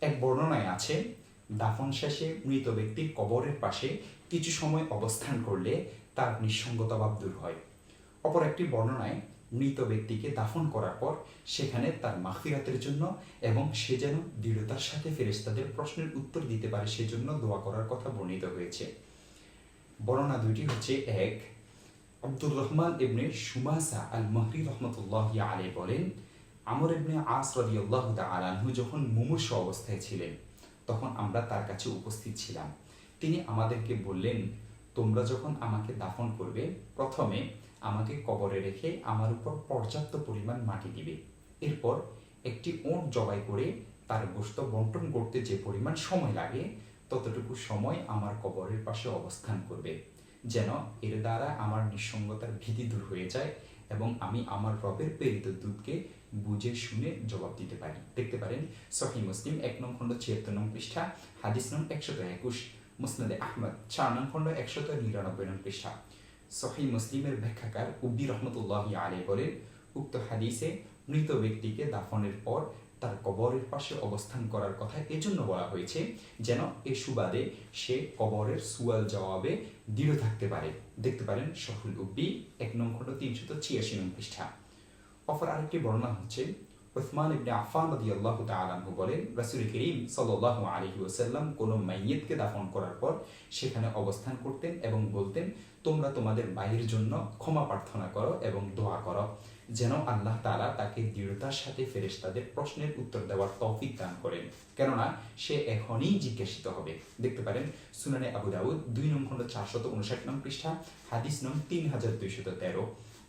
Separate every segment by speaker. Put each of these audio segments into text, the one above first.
Speaker 1: এক বর্ণনায় আছে, দাফন শেষে মৃত ব্যক্তির কবরের পাশে কিছু সময় অবস্থান করলে তার নিঃসঙ্গতাভাব দূর হয়। অপর একটি বর্ণনায় মৃত ব্যক্তিকে দাফন করার পর সেখানে তার মাগফিরাতের জন্য এবং সে যেন দৃঢ়তার সাথে ফেরেশতাদের প্রশ্নের উত্তর দিতে পারে সেজন্য দোয়া করার কথা বর্ণিত হয়েছে। বর্ণনা দুইটি হচ্ছে, এক, আব্দুর রহমান ইবনে সুমাসা আল মাহরি রহমতুল্লাহি আলাইহি বলেন, আমর ইবনে আস রাদিয়াল্লাহু তাআলা আনহু যখন মুমূর্ষু অবস্থায় ছিলেন তখন আমরা তার কাছে উপস্থিত ছিলাম। তিনি আমাদেরকে বললেন, তোমরা যখন আমাকে দাফন করবে প্রথমে আমাকে কবরে রেখে আমার উপর পর্যাপ্ত পরিমাণ মাটি দিবে। এরপর একটি ওঁট জবাই করে তার গোশত বন্টন করতে যে পরিমাণ সময় লাগে ততটুকু সময় আমার কবরের পাশে অবস্থান করবে, যেন এর দ্বারা আমার নিঃসঙ্গতার ভীতি দূর হয়ে যায় এবং আমি আমার রবের প্রেরিত দূতকে বুঝে শুনে জবাব দিতে পারি। দেখতে পারেন সহিহ মুসলিম ১ নং খণ্ড ৭৬ নং পৃষ্ঠা, হাদিস নং ১২১, মুসনাদে আহমদ ৪ নং খণ্ড ১৯৯ নং পৃষ্ঠা। সহিহ মুসলিমের ব্যাখ্যাকার উব্বি রহমতুল্লাহি আলাইহি বলেন, উক্ত হাদিসে মৃত ব্যক্তিকে দাফনের পর তার কবরের পাশে অবস্থান করার কথা এজন্য বলা হয়েছে যেন এ সুবাদে সে কবরের সুয়াল জবাবে দৃঢ় থাকতে পারে। দেখতে পারেন শরহুল উব্বি ১ নং খণ্ড ৩৮৬ নং পৃষ্ঠা। অপর আরেকটি বর্ণনা হচ্ছে, উসমান ইবনে আফফান রাদিয়াল্লাহু তাআলা আনহু বলেন, রাসূল করিম সাল্লাল্লাহু আলাইহি ওয়াসাল্লাম কোনো মাইয়িতকে দাফন করার পর সেখানে অবস্থান করতেন এবং বলতেন, তোমরা তোমাদের ভাইয়ের জন্য ক্ষমা প্রার্থনা করো এবং দোয়া করো যেন আল্লাহ তাআলা তাকে দৃঢ়তার সাথে ফেরেশতাদের প্রশ্নের উত্তর দেওয়ার তৌফিক দান করেন, কেননা সে এখনই জিজ্ঞাসিত হবে। দেখতে পারেন সুনানে আবু দাউদ ২ নং খণ্ড ৪৫৯ নং পৃষ্ঠা, হাদিস নং ৩২১৩।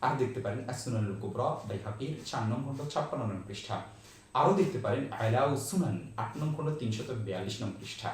Speaker 1: আর দেখতে পারেন as-সুনানুল কুবরা বাইহাকির ৪ নং খণ্ড ৫৬ নং পৃষ্ঠা। আরও দেখতে পারেন আলাউস সুনান ৮ নং খণ্ড ৩৪২ নং পৃষ্ঠা।